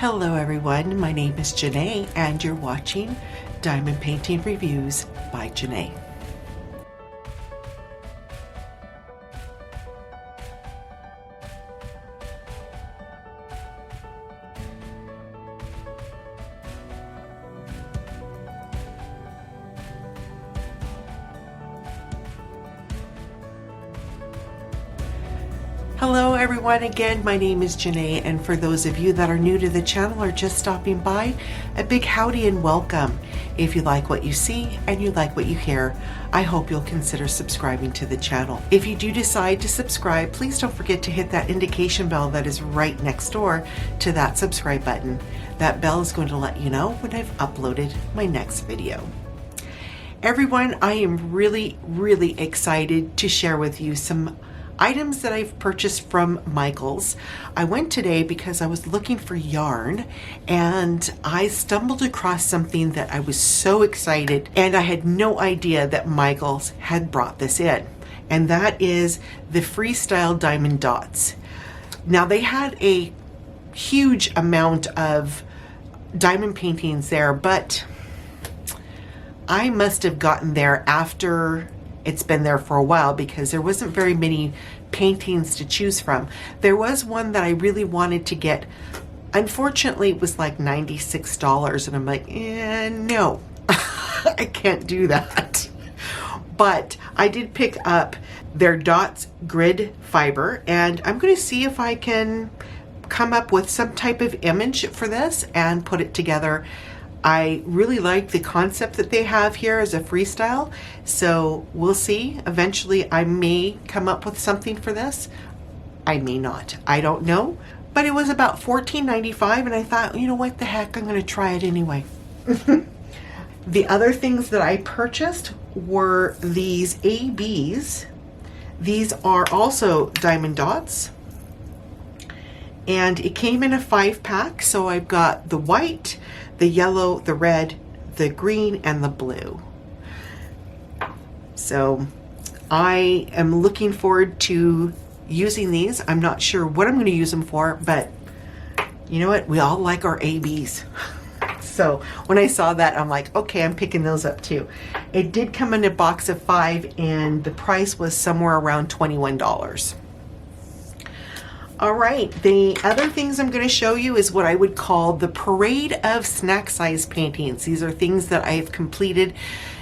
Hello everyone, my name is Jene and you're watching Diamond Painting Reviews by Jene. Hello everyone, again my name is Jene, and for those of you that are new to the channel or just stopping by, a big howdy and welcome. If you like what you see and you like what you hear, I hope you'll consider subscribing to the channel. If you do decide to subscribe, please don't forget to hit that indication bell that is right next door to that subscribe button. That bell is going to let you know when I've uploaded my next video. Everyone, I am really excited to share with you some items that I've purchased from Michaels. I went today because I was looking for yarn and I stumbled across something that I was so excited, and I had no idea that Michaels had brought this in, and that is the Freestyle diamond dots. Now they had a huge amount of diamond paintings there, but I must have gotten there after it's been there for a while because there wasn't very many paintings to choose from. There was one that I really wanted to get. Unfortunately, it was like $96 and I'm like, no, I can't do that. But I did pick up their dots grid fiber, and I'm going to see if I can come up with some type of image for this and put it together. I really like the concept that they have here as a freestyle, so we'll see. Eventually I may come up with something for this. I may not, I don't know. But it was about $14.95 and I thought, you know what the heck, I'm gonna try it anyway. The other things that I purchased were these ABs. These are also diamond dots. And it came in a 5-pack, so I've got the white, the yellow, the red, the green, and the blue. So I am looking forward to using these. I'm not sure what I'm going to use them for, but you know what? We all like our ABs. So when I saw that, I'm like, okay, I'm picking those up too. It did come in a box of 5, and the price was somewhere around $21. All right, the other things I'm going to show you is what I would call the parade of snack size paintings. These are things that I've completed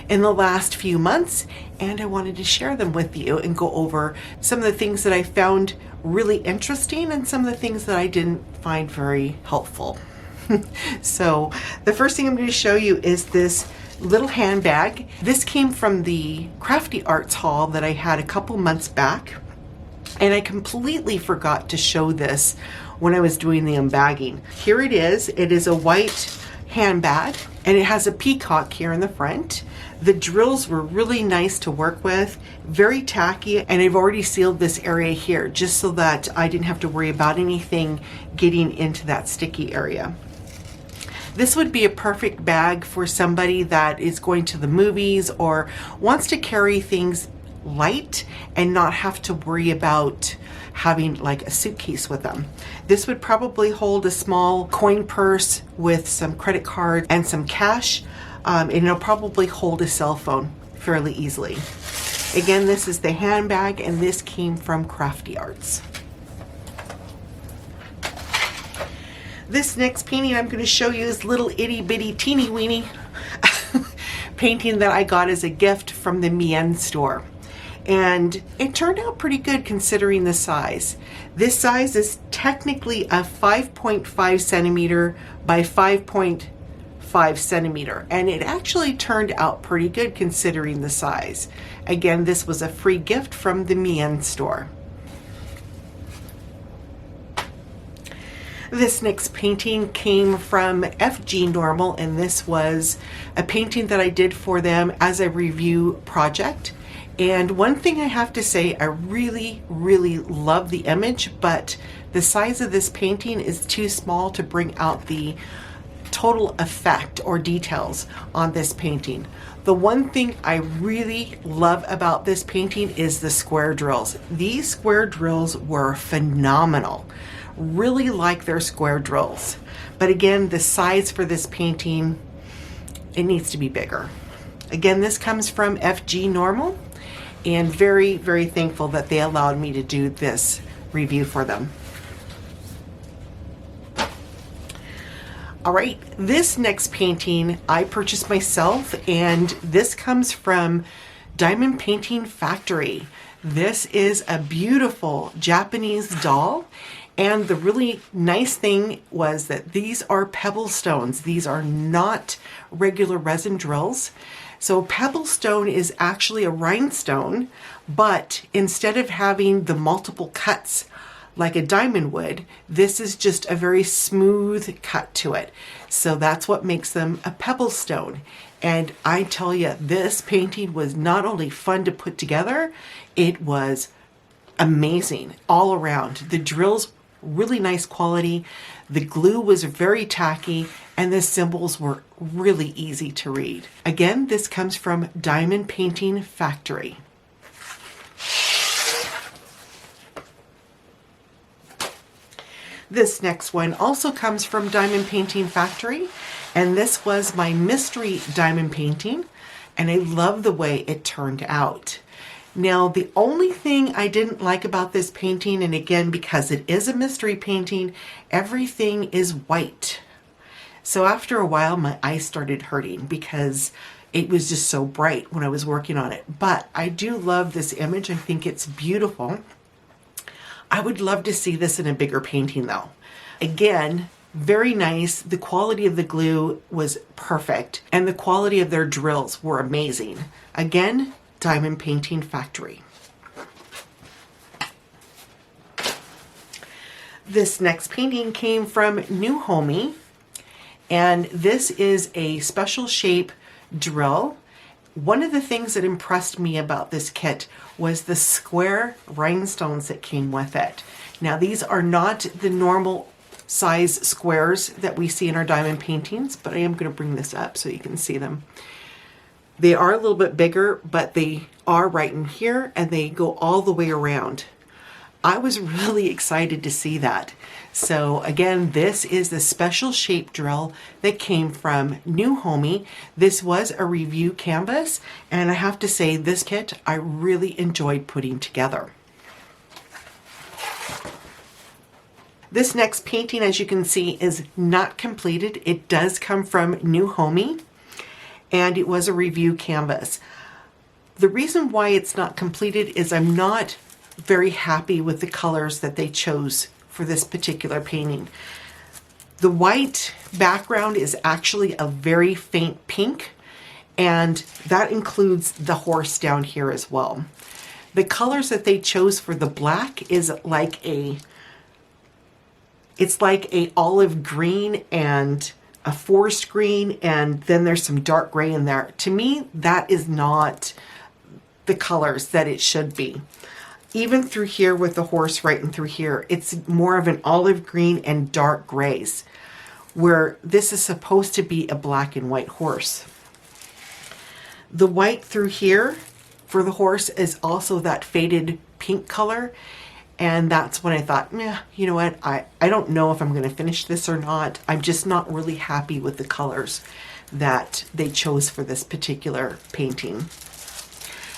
in the last few months, and I wanted to share them with you and go over some of the things that I found really interesting and some of the things that I didn't find very helpful. So the first thing I'm going to show you is this little handbag. This came from the Crafty Arts haul that I had a couple months back. And I completely forgot to show this when I was doing the unbagging. Here it is. It is a white handbag and it has a peacock here in the front. The drills were really nice to work with, very tacky, and I've already sealed this area here just so that I didn't have to worry about anything getting into that sticky area. This would be a perfect bag for somebody that is going to the movies or wants to carry things light and not have to worry about having like a suitcase with them. This would probably hold a small coin purse with some credit card and some cash, and it'll probably hold a cell phone fairly easily. Again, this is the handbag, and this came from Crafty Arts. This next painting I'm going to show you is little itty bitty teeny weeny painting that I got as a gift from the Enns store. And it turned out pretty good considering the size. This size is technically a 5.5 centimeter by 5.5 centimeter, and it actually turned out pretty good considering the size. Again, this was a free gift from the Enns store. This next painting came from FG Normal, and this was a painting that I did for them as a review project. And one thing I have to say, I really love the image, but the size of this painting is too small to bring out the total effect or details on this painting. The one thing I really love about this painting is the square drills. These square drills were phenomenal. Really like their square drills. But again, the size for this painting, it needs to be bigger. Again, this comes from FG Normal, and very, very thankful that they allowed me to do this review for them. All right, this next painting I purchased myself, and this comes from Diamond Painting Factory. This is a beautiful Japanese doll, and the really nice thing was that these are pebble stones. These are not regular resin drills. So pebble stone is actually a rhinestone, but instead of having the multiple cuts like a diamond would, this is just a very smooth cut to it. So that's what makes them a pebble stone. And I tell you, this painting was not only fun to put together, it was amazing all around. The drills, really nice quality. The glue was very tacky, and the symbols were really easy to read. Again, this comes from Diamond Painting Factory. This next one also comes from Diamond Painting Factory, and this was my mystery diamond painting, and I love the way it turned out. Now, the only thing I didn't like about this painting, and again, because it is a mystery painting, everything is white. So after a while, my eyes started hurting because it was just so bright when I was working on it. But I do love this image. I think it's beautiful. I would love to see this in a bigger painting though. Again, very nice. The quality of the glue was perfect, and the quality of their drills were amazing. Again, Diamond Painting Factory. This next painting came from New Homey, and this is a special shape drill. One of the things that impressed me about this kit was the square rhinestones that came with it. Now, these are not the normal size squares that we see in our diamond paintings, but I am going to bring this up so you can see them. They are a little bit bigger, but they are right in here, and they go all the way around. I was really excited to see that. So again, this is the special shape drill that came from New Homey. This was a review canvas, and I have to say this kit I really enjoyed putting together. This next painting, as you can see, is not completed. It does come from New Homey, and it was a review canvas. The reason why it's not completed is I'm not very happy with the colors that they chose for this particular painting. The white background is actually a very faint pink, and that includes the horse down here as well. The colors that they chose for the black is like a olive green and a forest green, and then there's some dark gray in there. To me, that is not the colors that it should be. Even through here with the horse right in through here, it's more of an olive green and dark grays, where this is supposed to be a black and white horse. The white through here for the horse is also that faded pink color, and that's when I thought, you know what, I don't know if I'm going to finish this or not. I'm just not really happy with the colors that they chose for this particular painting.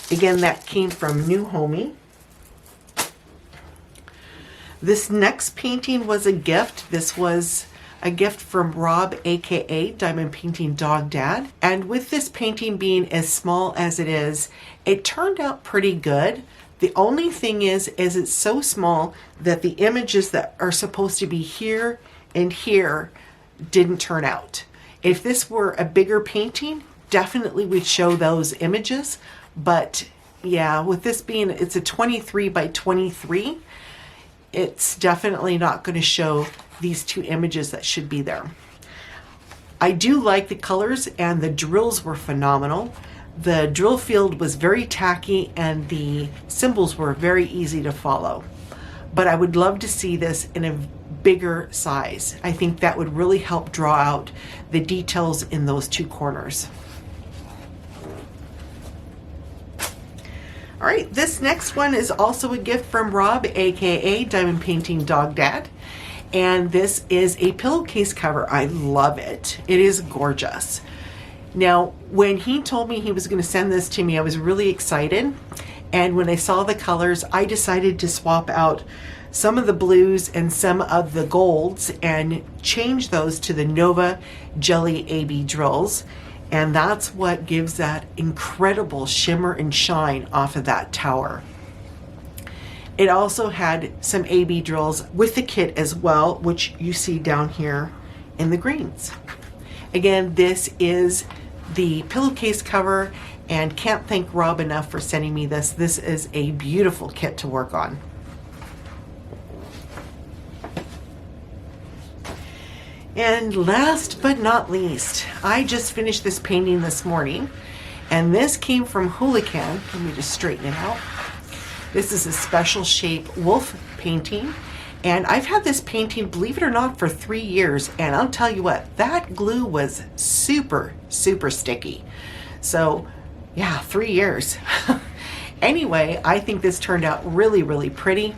Again, that came from New Homey. This next painting was a gift. This was a gift from Rob, aka Diamond Painting Dog Dad. And with this painting being as small as it is, it turned out pretty good. The only thing is it's so small that the images that are supposed to be here and here didn't turn out. If this were a bigger painting, definitely we'd show those images. But yeah, with this being, it's a 23 by 23, it's definitely not going to show these two images that should be there. I do like the colors, and the drills were phenomenal. The drill field was very tacky, and the symbols were very easy to follow. But I would love to see this in a bigger size. I think that would really help draw out the details in those two corners. All right, this next one is also a gift from Rob, aka Diamond Painting Dog Dad. And this is a pillowcase cover. I love it. It is gorgeous. Now, when he told me he was going to send this to me, I was really excited. And when I saw the colors, I decided to swap out some of the blues and some of the golds and change those to the Nova Jelly AB drills. And that's what gives that incredible shimmer and shine off of that tower. It also had some AB drills with the kit as well, which you see down here in the greens. Again, this is the pillowcase cover, and can't thank Rob enough for sending me this. This is a beautiful kit to work on. And last but not least, I just finished this painting this morning, and this came from Hooligan. Let me just straighten it out. This is a special shape wolf painting, and I've had this painting, believe it or not, for 3 years, and I'll tell you what, that glue was super sticky. So yeah, 3 years. Anyway, I think this turned out really pretty.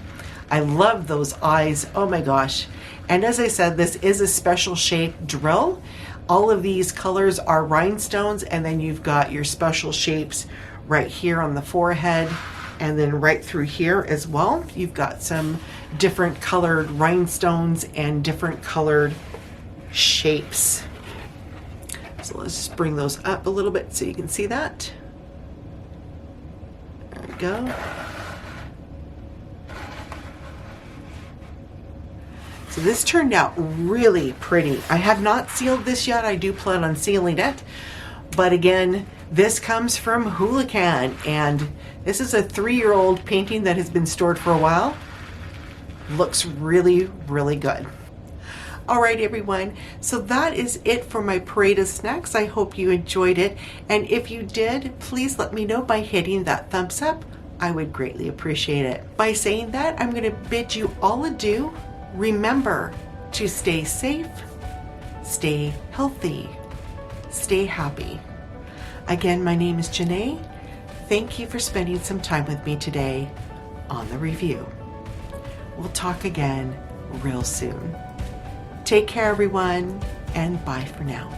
I love those eyes, oh my gosh. And as I said, this is a special shape drill. All of these colors are rhinestones, and then you've got your special shapes right here on the forehead, and then right through here as well. You've got some different colored rhinestones and different colored shapes. So let's just bring those up a little bit so you can see that. There we go. So this turned out really pretty. I have not sealed this yet. I do plan on sealing it. But again, this comes from Hooligan, and this is a 3-year-old painting that has been stored for a while. Looks really good. All right, everyone. So that is it for my parade of snacks. I hope you enjoyed it. And if you did, please let me know by hitting that thumbs up. I would greatly appreciate it. By saying that, I'm going to bid you all adieu. Remember to stay safe, stay healthy, stay happy. Again, my name is Jene. Thank you for spending some time with me today on the review. We'll talk again real soon. Take care, everyone, and bye for now.